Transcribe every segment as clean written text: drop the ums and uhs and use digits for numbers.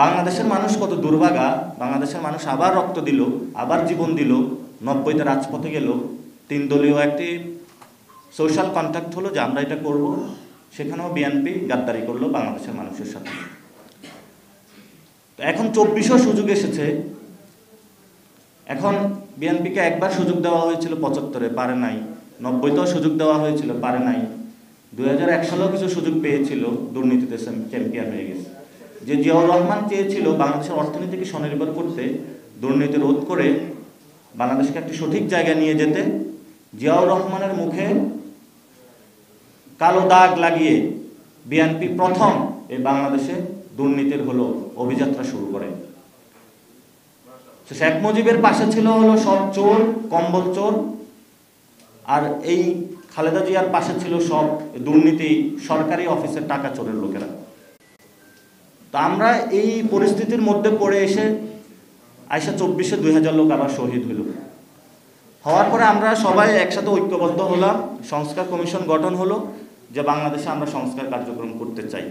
বাংলাদেশের মানুষ কত দুর্ভাগা, বাংলাদেশের মানুষ আবার রক্ত দিল, আবার জীবন দিল, 90-তে রাজপথে গেল, 3 দলীয় একটি সোশ্যাল কন্ট্যাক্ট হলো যে আমরা এটা করব, সেখানেও বিএনপি গাদ্দারি করলো বাংলাদেশের মানুষের সাথে। এখন 24-ও সুযোগ এসেছে। এখন বিএনপিকে একবার সুযোগ দেওয়া হয়েছিল 75-এ, পারে নাই। 90-তেও সুযোগ দেওয়া হয়েছিল, পারে নাই। 2001 সালেও কিছু সুযোগ পেয়েছিল, দুর্নীতিতে চ্যাম্পিয়ন হয়ে গেছে। যে জিয়াউর রহমান চেয়েছিল বাংলাদেশের অর্থনীতিকে স্বনির্ভর করতে, দুর্নীতি রোধ করে বাংলাদেশকে একটি সঠিক জায়গায় নিয়ে যেতে, জিয়াউর রহমানের মুখে কালো দাগ লাগিয়ে বিএনপি প্রথম এই বাংলাদেশে দুর্নীতির হলো অভিযাত্রা শুরু করে। শেখ মুজিবের পাশে ছিল হলো সব চোর, কম্বল চোর, আর এই খালেদা জিয়ার পাশে ছিল সব দুর্নীতি, সরকারি অফিসের টাকা চোরের লোকেরা। তো আমরা এই পরিস্থিতির মধ্যে পড়ে এসে 24-এ 2000 লোক আবার শহীদ হইল। হওয়ার পরে আমরা সবাই একসাথে ঐক্যবদ্ধ হলাম, সংস্কার কমিশন গঠন হলো যে বাংলাদেশে আমরা সংস্কার কার্যক্রম করতে চাই।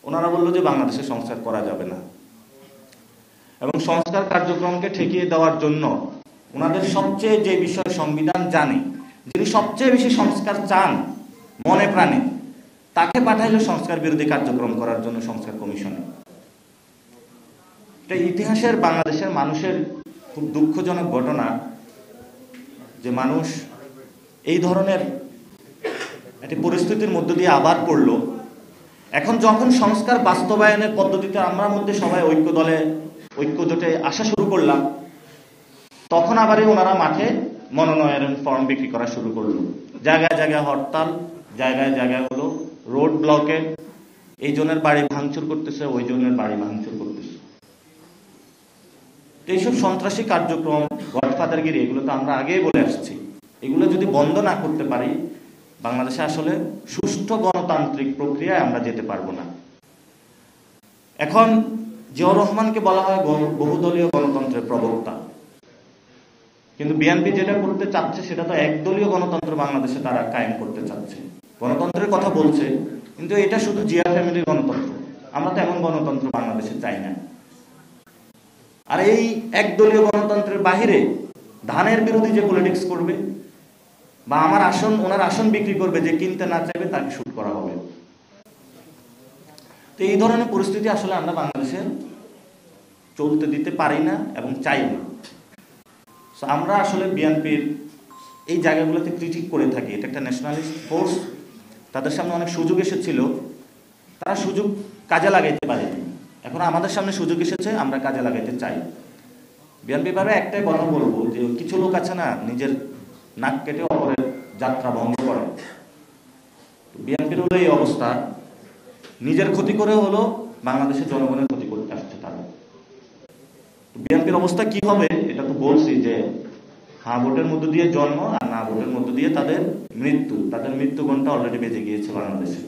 ওনারা বললো যে বাংলাদেশে সংস্কার করা যাবে না, এবং সংস্কার কার্যক্রমকে ঠেকিয়ে দেওয়ার জন্য ওনাদের সবচেয়ে যে বিষয় সংবিধান জানে, যিনি সবচেয়ে বেশি সংস্কার চান মনে প্রাণে, তাকে পাঠাইলো সংস্কার বিরোধী কার্যক্রম করার জন্য সংস্কার কমিশনে। এটা ইতিহাসের বাংলাদেশের মানুষের খুব দুঃখজনক ঘটনা যে মানুষ এই ধরনের একটি পরিস্থিতির মধ্য দিয়ে আবার পড়লো। এখন যখন সংস্কার বাস্তবায়নের পদ্ধতিতে আমরা মধ্যে সবাই ঐক্যজোটে আসা শুরু করলাম, তখন আবারই ওনারা মাঠে মনোনয়ন ফর্ম বিক্রি করা শুরু করলো। জায়গায় জায়গায় হরতাল, জায়গায় জায়গায় হলো রোড ব্লকে, এই জনের বাড়ি ভাঙচুর করতেছে, ওই জনের বাড়ি ভাঙচুর করতেছে। এইসব সন্ত্রাসী কার্যক্রম, গডফাদারগিরি, এগুলো তো আমরা আগেই বলে আসছি। এগুলো যদি বন্ধ না করতে পারি, বাংলাদেশে আসলে সুষ্ঠু গণতান্ত্রিক প্রক্রিয়ায় আমরা যেতে পারবো না। এখন জিয়াউর রহমানকে বলা হয় বহুদলীয় গণতন্ত্রের প্রবক্তা, কিন্তু বিএনপি যেটা করতে চাচ্ছে সেটা তো একদলীয় গণতন্ত্র বাংলাদেশে তারা কায়েম করতে চাচ্ছে। গণতন্ত্রের কথা বলছে, কিন্তু এটা শুধু জিয়া ফ্যামিলির গণতন্ত্র। আমরা তো এমন গণতন্ত্র বাংলাদেশে চাই না। আর এই একদলীয় গণতন্ত্রের বাহিরে ধানের বিরোধী যে পলিটিক্স করবে, বা আমার আসন ওনার আসন বিক্রি করবে, যে কিনতে না চাইবে তাকে শুট করা হবে। তো এই ধরনের পরিস্থিতি আসলে আমরা বাংলাদেশে চলতে দিতে পারি না এবং চাই না। আমরা আসলে বিএনপির এই জায়গাগুলোতে ক্রিটিক করে থাকি। এটা একটা ন্যাশনালিস্ট ফোর্স, তাদের সামনে অনেক সুযোগ এসেছিল, তারা সুযোগ কাজে লাগাইতে পারেনি। এখন আমাদের সামনে সুযোগ এসেছে, আমরা কাজে লাগাইতে চাই। বিএনপি ভাবে একটাই কথা বলবো, যে কিছু লোক আছে না, নিজের নাক কেটে অপরের যাত্রা বন্ধ করে। বিএনপির হলো এই অবস্থা, নিজের ক্ষতি করে হলো বাংলাদেশের জনগণের ক্ষতি করতে আসছে তারা। বিএনপির অবস্থা কি হবে এটা তো বলছি, যে হ্যাঁ ভোটের মধ্য দিয়ে জন্ম, আর না ভোটের মধ্য দিয়ে তাদের মৃত্যু। তাদের মৃত্যু ঘন্টা অলরেডি বেজে গিয়েছে বাংলাদেশে।